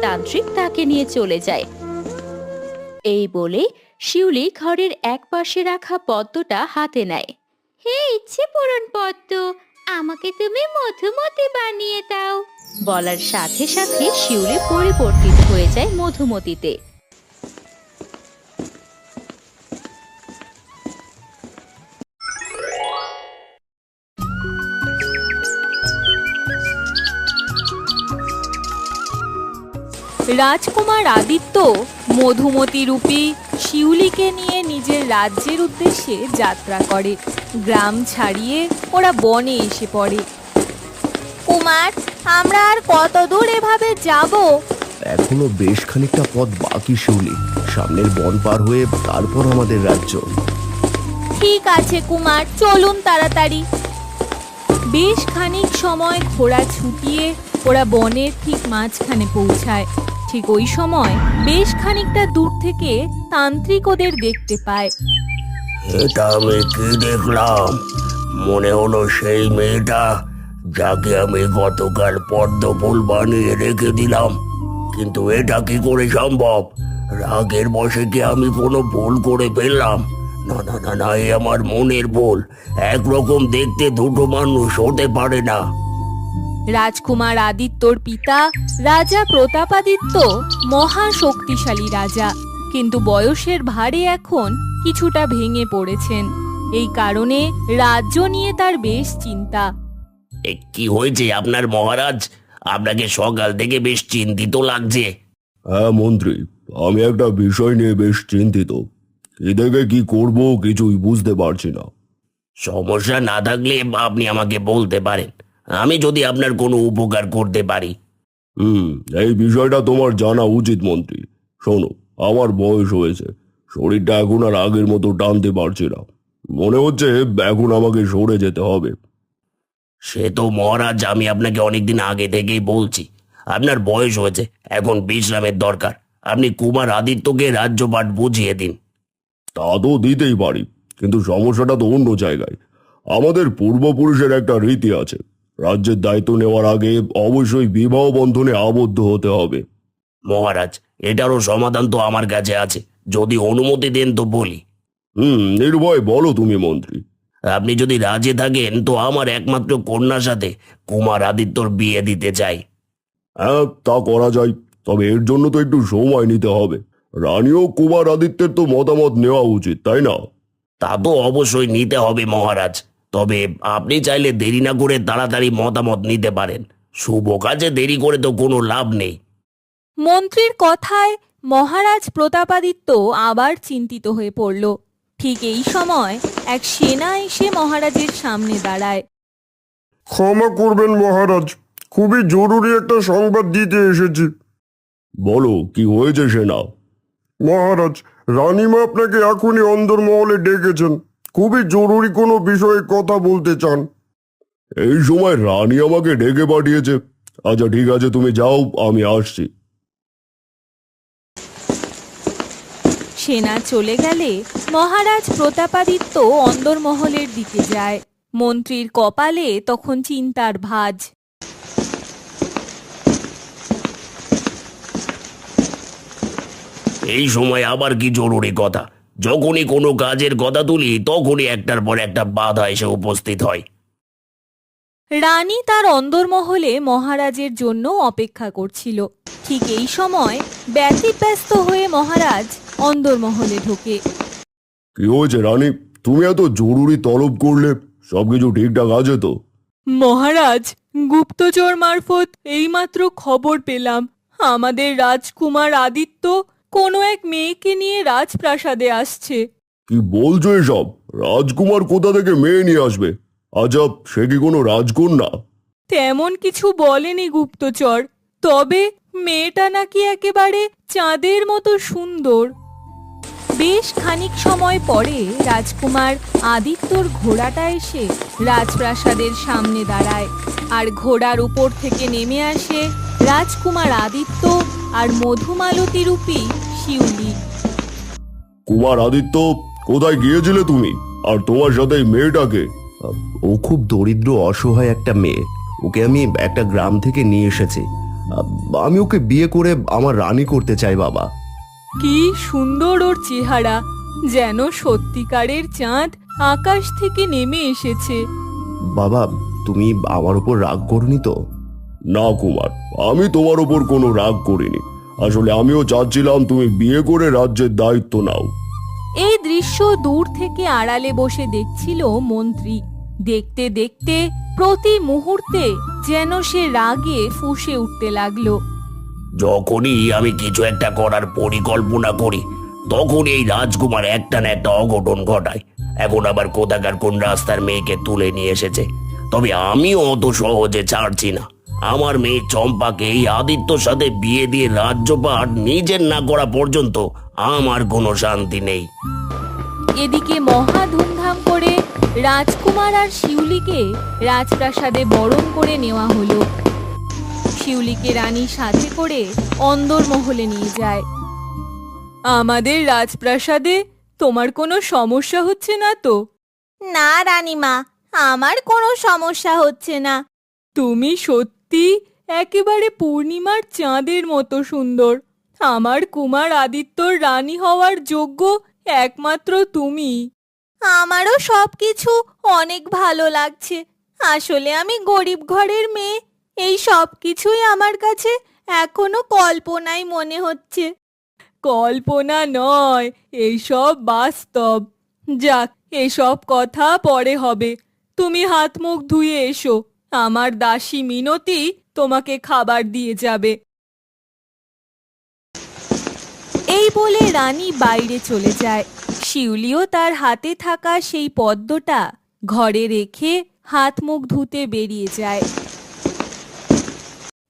তান্ত্রিক তাকে নিয়ে চলে যায়। এই বলে শিউলি ঘরের এক পাশে রাখা পদ্মটা হাতে নেয়। হে ইচ্ছে পূরণ পদ্ম, আমাকে তুমি মধুমতি বানিয়ে দাও। বলার সাথে সাথে শিউলি পরিবর্তিত হয়ে যায় মধুমতিতে। রাজকুমার আদিত্য মধুমতি রূপী শিউলিকে নিয়ে নিজের রাজ্যের উদ্দেশ্যে যাত্রা করে। গ্রাম ছাড়িয়ে ওরা বনে এসে পড়ে। কুমার, আমরা আর কত দূর এভাবে যাব? এখনো বেশ খানিকটা পথ বাকি শিউলি, সামনের বন পার হয়ে তারপর আমাদের রাজ্য। ঠিক আছে কুমার, চলুন তাড়াতাড়ি। বেশ খানিক সময় ঘোড়া ছুটিয়ে ওরা বনের ঠিক মাঝখানে পৌঁছায়। ঠিক ওই সময় বেশ খানিকটা দূর থেকে তান্ত্রিক ওদের দেখতে পায়। এটা আমি কি দেখলাম? মনে হলো সেই মেয়েটা যাকে আমি গতকাল পদ্ম ফুল বানিয়ে রেখে দিলাম। কিন্তু এটা কি করে সম্ভব? রাগের বশে কি আমি কোনো ভুল করে ফেললাম? না না না না, এ আমার মনের ভুল। একরকম দেখতে দুটো মানুষ হতে পারে না। রাজকুমার আদিত্যর পিতা রাজা প্রতাপাদিত্য মহা শক্তিশালী রাজা, কিন্তু বয়সের ভারে এখন কিছুটা ভেঙে পড়েছেন। এই কারণে রাজ্য নিয়ে তার বেশ চিন্তা। কি হয়েছে আপনার মহারাজ? আপনাকে সকাল থেকে বেশ চিন্তিত লাগছে। হ্যাঁ মন্ত্রী, আমি একটা বিষয় নিয়ে বেশ চিন্তিত। এদিকে কি করব কিছুই বুঝতে পারছি না। সমস্যা না থাকলে আপনি আমাকে বলতে পারেন, আমি যদি আপনার কোনো উপকার করতে পারি। এই বিষয়টা তোমার জানা উচিত মন্ত্রী। শোনো, আমার বয়স হয়েছে, শরীরটা এখন আর আগের মতো টানতে পারছি না। মনে হচ্ছে এখন আমাকে সরে যেতে হবে। সে তো মহারাজ আমি আপনাকে অনেকদিন আগে থেকেই বলছি, আপনার বয়স হয়েছে, এখন বিশ্রামের দরকার। আপনি কুমার আদিত্যকে রাজ্যপাট বুঝিয়ে দিন। তা তো দিতেই পারি, কিন্তু সমস্যাটা তো অন্য জায়গায়। আমাদের পূর্বপুরুষের একটা রীতি আছে, রাজ্যের দায়িত্ব নেওয়ার আগে অবশ্যই বিবাহ বন্ধনে আবদ্ধ হতে হবে। মহারাজ, এটারও সমাধান তো আমার কাছে আছে, যদি অনুমতি দেন তো বলি। নির্ভয় বলো তুমি মন্ত্রী। আপনি যদি রাজি থাকেন তো আমার একমাত্র কন্যার সাথে কুমার আদিত্যর বিয়ে দিতে চাই। হ্যাঁ, তা করা যায়, তবে এর জন্য তো একটু সময় নিতে হবে। রানীও কুমার আদিত্যের তো মতামত নেওয়া উচিত, তাই না? তা তো অবশ্যই নিতে হবে মহারাজ, তবে আপনি চাইলে দেরি না করে তাড়াতাড়ি মতামত নিতে পারেন। শুভ কাজে দেরি করে তো কোনো লাভ নেই। মন্ত্রীর কথায় মহারাজ প্রতাপাদিত্য আবার চিন্তিত হয়ে পড়ল। ঠিক এই সময় এক সেনা এসে মহারাজের সামনে দাঁড়ায়। ক্ষমা করবেন মহারাজ, খুবই জরুরি একটা সংবাদ দিতে এসেছি। বলো, কি হয়েছে সেনা? মহারাজ, রানীমা আপনাকে এখনই অন্দরমহলে ডেকেছেন, খুবই জরুরি কোনো বিষয়ে কথা বলতে চান। এই সময় রানী আমাকে ডেকে পাঠিয়েছে? আচ্ছা ঠিক আছে, তুমি যাও, আমি আসছি। সেনা চলে গেলে মহারাজ প্রতাপাদিত্য অন্দরমহলের দিকে যায়। মন্ত্রীর কপালে তখন চিন্তার ভাঁজ। এই সময় আবার কি জরুরি কথা? যখনই কোনো কাজের কথা তুলি তখনই একটার পর একটা বাধা এসে উপস্থিত হয়। রানী তার অন্দরমহলে মহারাজের জন্য অপেক্ষা করছিল। ঠিক এই সময় ব্যতিব্যস্ত হয়ে মহারাজ অন্দরমহলে ঢোকে। কি হয়েছে রানী, তুমি এত জরুরি তলব করলে? সবকিছু ঠিকঠাক আছে তো? মহারাজ, গুপ্তচর মারফত এইমাত্র খবর পেলাম আমাদের রাজকুমার আদিত্য কোনো এক মেয়েকে নিয়ে রাজপ্রাসাদে আসছে। কি বলছো এসব? রাজকুমার কোথা থেকে মেয়ে নিয়ে আসবে? আজব, সে কি কোনো রাজকন্যা? তেমন কিছু বলেনি গুপ্তচর, তবে মেয়েটা নাকি একেবারে চাঁদের মতো সুন্দর। বেশ খানিক সময় পরে রাজকুমার আদিত্যর ঘোড়াটা এসে রাজপ্রাসাদের সামনে দাঁড়ায়, আর ঘোড়ার উপর থেকে নেমে আসে রাজকুমার আদিত্য আর মধুমালতী রূপী শিউলি। কুমার আদিত্য, কোথায় গিয়েছিলে তুমি? আর তোমার সাথে এই মেয়েটাকে? ও খুব দরিদ্র অসহায় একটা মেয়ে, ওকে আমি একটা গ্রাম থেকে নিয়ে এসেছি। আমি ওকে বিয়ে করে আমার রানী করতে চাই বাবা। কি সুন্দর ওর চেহারা, যেন সত্যিকারের চাঁদ আকাশ থেকে নেমে এসেছে। বাবা, তুমি আমার উপর রাগ করনি তো? না কুমার, আমি তোমার উপর কোনো রাগ করিনি। আসলে আমিও চাচ্ছিলাম তুমি বিয়ে করে রাজ্যের দায়িত্ব নাও। এই দৃশ্য দূর থেকে আড়ালে বসে দেখছিল মন্ত্রী। দেখতে দেখতে প্রতি মুহূর্তে যেন সে রাগে ফুঁসে উঠতে লাগলো। যখনই আমি কিছু একটা করার পরিকল্পনা করি তখন এই রাজকুমার একটা না একটা অঘটন ঘটায়। এখন আবার কোথাকার কোন রাস্তার মেয়েকে তুলে নিয়ে এসেছে। তবে আমিও অত সহজে ছাড়ছি না। আমার মেয়ে চম্পাকে এই আদিত্যর সাথে বিয়ে দিয়ে রাজ্যপাট নিজের না করা পর্যন্ত আমার কোনো শান্তি নেই। এদিকে মহা ধুমধাম করে রাজকুমার আর শিউলিকে রাজপ্রাসাদে বরণ করে নেওয়া হলো। শিউলিকে রানীর সাথে করে অন্দরমহলে নিয়ে যায়। আমাদের রাজপ্রাসাদে তোমার কোনো সমস্যা হচ্ছে না তো? না রানীমা, আমার কোনো সমস্যা হচ্ছে না। তুমি সত্যি একেবারে পূর্ণিমার চাঁদের মতো সুন্দর। আমার কুমার আদিত্যর রানী হওয়ার যোগ্য একমাত্র তুমি। আমারও সবকিছু অনেক ভালো লাগছে। আসলে আমি গরিব ঘরের মেয়ে, এই সব কিছুই আমার কাছে এখনো কল্পনাই মনে হচ্ছে। কল্পনা নয়, এইসব বাস্তব। যাক, এসব কথা পরে হবে। তুমি হাত মুখ ধুয়ে এসো, আমার দাসী মিনতি তোমাকে খাবার দিয়ে যাবে। এই বলে রানী বাইরে চলে যায়। শিউলিও তার হাতে থাকা সেই পদ্মটা ঘরে রেখে হাত মুখ ধুতে বেরিয়ে যায়।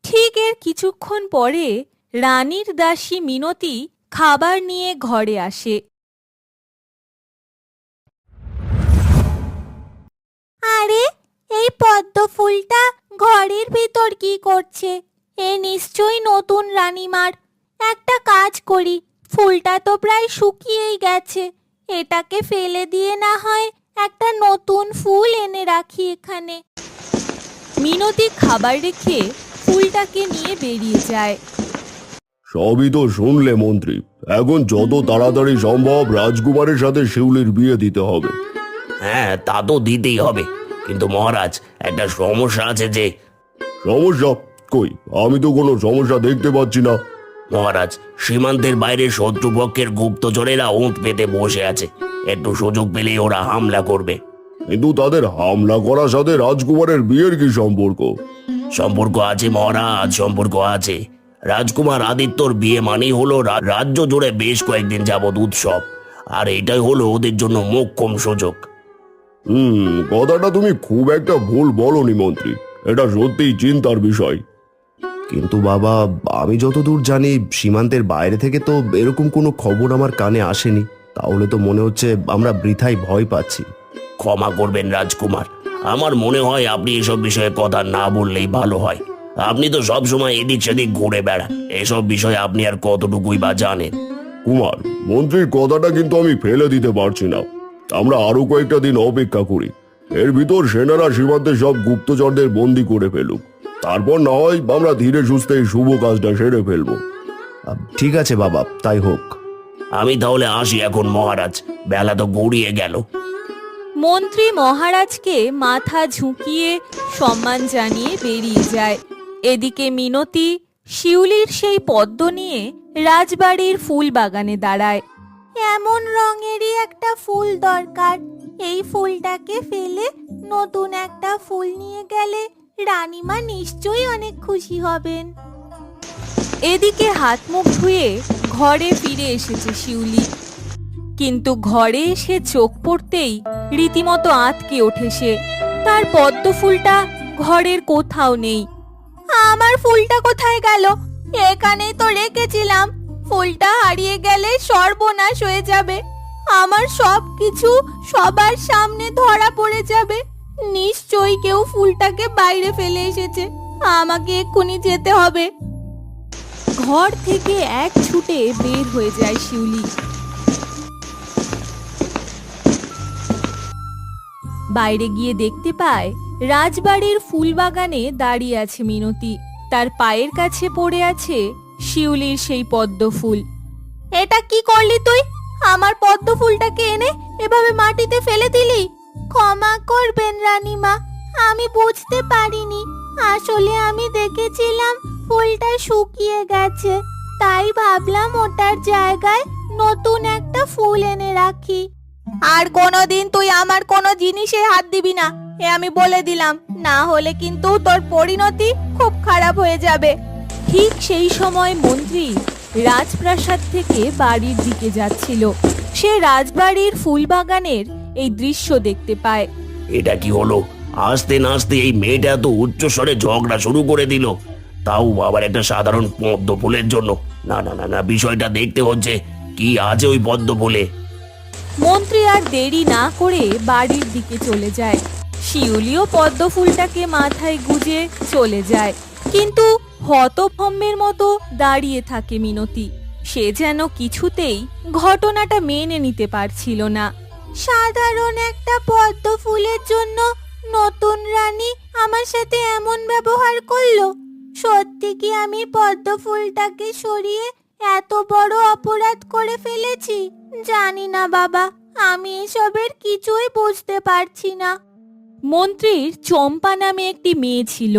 ঠিক এর কিছুক্ষণ পরে রানীর দাসী মিনতি খাবার নিয়ে ঘরে আসে। আরে, এই পদ্ম ফুলটা ঘরের ভিতর কি করছে? এ নিশ্চয়ই নতুন রানীমার। একটা কাজ করি, ফুলটা তো প্রায় শুকিয়েই গেছে। এটাকে ফেলে দিয়ে না হয় একটা নতুন ফুল এনে রাখি এখানে। মিনতি খাবার রেখে ফুলটাকে নিয়ে বেরিয়ে যায়। সবই তো শুনলে মন্ত্রী। এখন যত তাড়াতাড়ি সম্ভব রাজকুমারের সাথে শিউলির বিয়ে দিতে হবে। হ্যাঁ, তা তো দিতেই হবে, কিন্তু মহারাজ একটা সমস্যা আছে যে। সমস্যা? কই, আমি তো কোনো সমস্যা দেখতে পাচ্ছি না। মহারাজ, সীমান্তের বাইরে শত্রুপক্ষের গুপ্তচরেরা ওঁত পেতে বসে আছে। একটু সুযোগ পেলেই ওরা হামলা করবে। কিন্তু তাদের হামলা করার সাথে রাজকুমারের বিয়ের কি সম্পর্ক? সম্পর্ক আছে মহারাজ, সম্পর্ক আছে। রাজকুমার আদিত্যর বিয়ে মানেই হলো রাজ্য জুড়ে বেশ কয়েকদিন যাবৎ উৎসব, আর এটাই হলো ওদের জন্য মোক্ষম সুযোগ। কথাটা তুমি খুব একটা ভুল বলনি মন্ত্রী। এটা সত্যিই চিন্তার বিষয়। কিন্তু বাবা, আমি যতদূর জানি সীমান্তের বাইরে থেকে তো এরকম কোনো খবর আমার কানে আসেনি। তাহলে তো মনে হচ্ছে আমরা বৃথাই ভয় পাচ্ছি। ক্ষমা করবেন রাজকুমার, আমার মনে হয় আপনি এসব বিষয়ে কথা না বললেই ভালো হয়। আপনি তো সব সময় এদিক সেদিক ঘুরে বেড়ান, এসব বিষয়ে আপনি আর কতটুকুই বা জানেন? কুমার, মন্ত্রীর কথাটা কিন্তু আমি ফেলে দিতে পারছি না। আমরা আরো কয়েকটা দিন অপেক্ষা করি। এর ভিতর সেনারা সীমান্তে সব গুপ্তচরদের বন্দি করে ফেলুক। তারপর না হয় আমরা ধীরে সুস্থে এই শুভ কাজটা সেরে ফেলবো। ঠিক আছে বাবা, তাই হোক। আমি তাহলে আসি এখন মহারাজ, বেলা তো গড়িয়ে গেল। মন্ত্রী মহারাজকে মাথা ঝুঁকিয়ে সম্মান জানিয়ে বেরিয়ে যায়। এদিকে মিনতি শিউলির সেই পদ্ম নিয়ে রাজবাড়ির ফুল বাগানে দাঁড়ায়। এমন রঙেরই একটা ফুল দরকার। এই ফুলটাকে ফেলে নতুন একটা ফুল নিয়ে গেলে রানীমা নিশ্চয়ই অনেক খুশি হবেন। এদিকে হাত মুখ ধুয়ে ঘরে ফিরে এসেছে শিউলি, কিন্তু ঘরে এসে চোখ পড়তেই রীতিমতো আঁতকে ওঠে সে। তার পদ্ম ফুলটা ঘরের কোথাও নেই। আমার ফুলটা কোথায় গেল? এখানেই তো রেখেছিলাম। ফুলটা হারিয়ে গেলে সর্বনাশ হয়ে যাবে। আমার সব কিছু সবার সামনে ধরা পড়ে যাবে। নিশ্চয়ই কেউ ফুলটাকে বাইরে ফেলে এসেছে। আমাকে এক্ষুনি যেতে হবে। ঘর থেকে এক ছুটে বের হয়ে যায় শিউলি। বাইরে গিয়ে দেখতে পায় রাজবাড়ির ফুলবাগানে দাঁড়িয়ে আছে মিনতি। তার পায়ের কাছে পড়ে আছে শিউলির সেই পদ্ম ফুল। এটা কি করলি তুই? আমার পদ্ম ফুলটাকে এনে এভাবে মাটিতে ফেলে দিলি। ক্ষমা করবেন রানীমা, আমি বুঝতে পারিনি। আসলে আমি দেখেছিলাম ফুলটা শুকিয়ে গেছে, তাই ভাবলাম ওটার জায়গায় নতুন একটা ফুল এনে রাখি। আর কোনোদিন তুই আমার কোনো জিনিসে হাত দিবি না, এ আমি বলে দিলাম, না হলে কিন্তু তোর পরিণতি খুব খারাপ হয়ে যাবে। ঠিক সেই সময় মন্ত্রী রাজপ্রাসাদ থেকে বাড়ির দিকে যাচ্ছিল। সে রাজবাড়ির ফুলবাগানের এই দৃশ্য দেখতে পায়। এটা কি হলো? আস্তে না আস্তে এই মেয়েটা তো উচ্চ স্বরে ঝগড়া শুরু করে দিল, তাও আবার একটা সাধারণ পদ্ম ফুলের জন্য। না না না না, বিষয়টা দেখতে হচ্ছে কি আছে ওই পদ্ম ফুলে। মন্ত্রী আর দেরি না করে বাড়ির দিকে চলে যায়। শিউলিও পদ্ম ফুলটাকে মাথায় গুজে চলে যায়, কিন্তু হতভম্বের মতো দাঁড়িয়ে থাকে মিনতি। সে যেন কিছুতেই ঘটনাটা মেনে নিতে পারছিল না। সাধারণ একটা পদ্ম ফুলের জন্য নতুন রানী আমার সাথে এমন ব্যবহার করলো। সত্যি কি আমি পদ্ম ফুলটাকে সরিয়ে এত বড় অপরাধ করে ফেলেছি? জানি না বাবা, আমি এসবের কিছুই বুঝতে পারছি না। মন্ত্রীর চম্পা নামে একটি মেয়ে ছিল।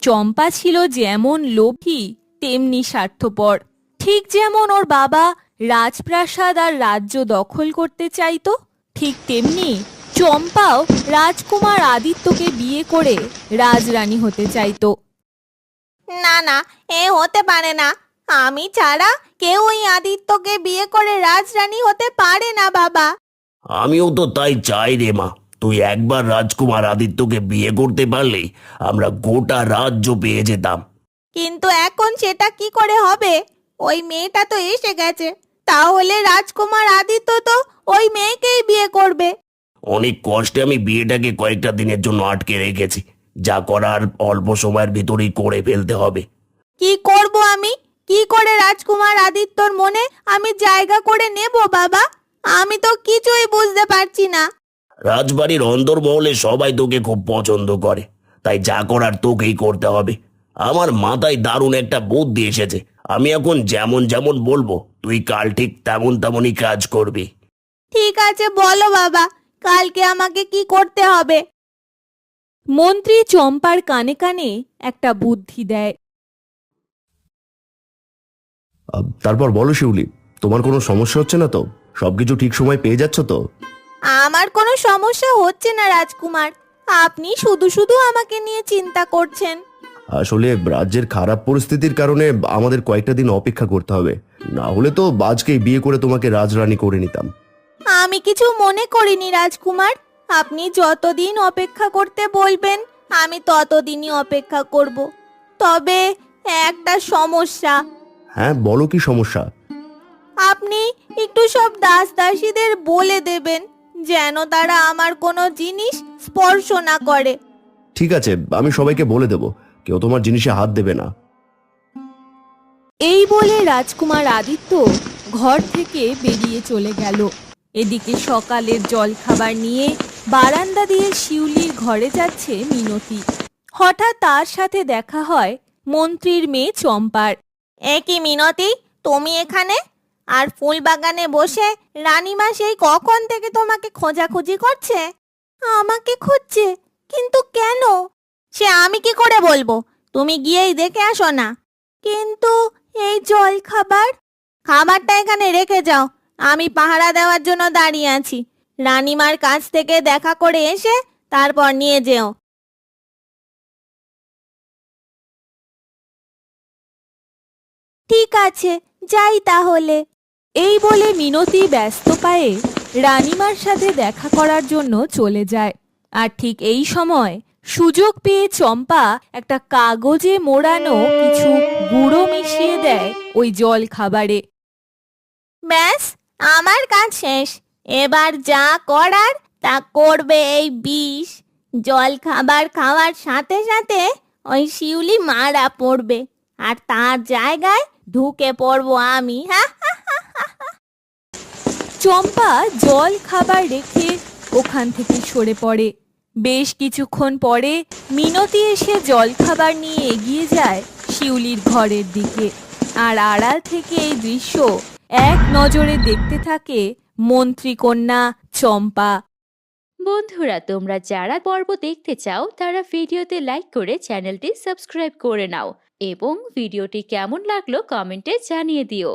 চম্পা ছিল যেমন লোভী তেমনি স্বার্থপর। ঠিক যেমন ওর বাবা রাজপ্রাসাদ আর রাজ্য দখল করতে চাইতো, ঠিক তেমনি চম্পাও রাজকুমার আদিত্যকে বিয়ে করে রাজরানী হতে চাইতো। না না, এ হতে পারে না। আমি ছাড়া কেউ ওই আদিত্যকে বিয়ে করে রাজরানী হতে পারে না বাবা। আমিও তো তাই চাই রে মা। তুই একবার রাজকুমার আদিত্যকে বিয়ে করতে পারলেই আমরা গোটা রাজ্য পেয়ে যেতাম। কিন্তু এখন সেটা কি করে হবে? ওই মেয়েটা তো এসে গেছে, তাহলে রাজকুমার আদিত্য তো ওই মেয়েকেই বিয়ে করবে। অনেক কষ্টে আমি বিয়েটাকে কয়েকটা দিনের জন্য আটকে রেখেছি। যা করার অল্প সময়ের ভিতরেই করে ফেলতে হবে। কি করব আমি? কি করে রাজকুমার আদিত্যর মনে আমি জায়গা করে নেব বাবা? আমি তো কিছুই বুঝতে পারছি না। রাজবাড়ির অন্দরমহলে সবাই তোকে খুব পছন্দ করে, তাই যা করার তোকেই করতে হবে। আমার মাথায় দারুণ একটা বুদ্ধি এসেছে। আমি এখন যেমন যেমন বলবো তুই কাল ঠিক তেমন তেমনই কাজ করবি। ঠিক আছে, বলো বাবা, কালকে আমাকে কি করতে হবে? মন্ত্রী চম্পার কানে কানে একটা বুদ্ধি দেয়। তারপর বলো শিউলি, তোমার কোনো সমস্যা হচ্ছে না তো? সবকিছু ঠিক সময় পেয়ে যাচ্ছ তো? আমার কোনো সমস্যা হচ্ছে না রাজকুমার, আপনি শুধু শুধু আমাকে নিয়ে চিন্তা করছেন। আসলে রাজ্যের খারাপ পরিস্থিতির কারণে আমাদের কয়েকটা দিন অপেক্ষা করতে হবে, না হলে তো আজকেই বিয়ে করে তোমাকে রাজরানী করে নিতাম। আমি কিছু মনে করিনি রাজকুমার, আপনি যতদিন অপেক্ষা করতে বলবেন আমি ততদিনই অপেক্ষা করব। তবে একটা সমস্যা। হ্যাঁ বলো, কি সমস্যা? আপনি একটু সব দাস দাসীদের বলে দেবেন যেন তারা আমার কোনো জিনিস স্পর্শ না করে। ঠিক আছে, আমি সবাইকে বলে দেব, কেউ তোমার জিনিসে হাত দেবে না। এই বলে রাজকুমার আদিত্য ঘর থেকে বেরিয়ে চলে গেল। এদিকে সকালের জলখাবার নিয়ে বারান্দা দিয়ে শিউলির ঘরে যাচ্ছে মিনতি। হঠাৎ তার সাথে দেখা হয় মন্ত্রীর মেয়ে চম্পার। এ কি মিনতি, তুমি এখানে? আর ফুল বাগানে বসে রানীমা সেই কখন থেকে তোমাকে খোঁজাখুঁজি করছে। আমাকে খুঁজছে? কিন্তু কেন? সে আমি কি করে বলবো, তুমি গিয়েই দেখে আসো না। কিন্তু এই জল খাবারটা এখানে রেখে যাও, আমি পাহারা দেওয়ার জন্য দাঁড়িয়ে আছি। রানীমার কাছ থেকে দেখা করে এসে তারপর নিয়ে যেও। ঠিক আছে, যাই তাহলে। এই বলে মিনতি ব্যস্ত পায়ে রানীমার সাথে দেখা করার জন্য চলে যায়। আর ঠিক এই সময় সুযোগ পেয়ে চম্পা একটা কাগজে মোড়ানো কিছু গুঁড়ো মিশিয়ে দেয় ওই জল খাবারে। ব্যাস, আমার কাজ শেষ। এবার যা করার তা করবে এই বিষ। জল খাবার খাওয়ার সাথে সাথে ওই শিউলি মারা পড়বে, আর তার জায়গায় ঢুকে পড়বো আমি। চম্পা জল খাবার রেখে ওখান থেকে সরে পড়ে। বেশ কিছুক্ষণ পরে মিনতি এসে জল খাবার নিয়ে এগিয়ে যায় শিউলির ঘরের দিকে। আর আড়াল থেকে এই দৃশ্য এক নজরে দেখতে থাকে মন্ত্রীকন্যা চম্পা। বন্ধুরা, তোমরা যারা পর্ব দেখতে চাও তারা ভিডিওতে লাইক করে চ্যানেলটি সাবস্ক্রাইব করে নাও এবং ভিডিওটি কেমন লাগলো কমেন্টে জানিয়ে দিও।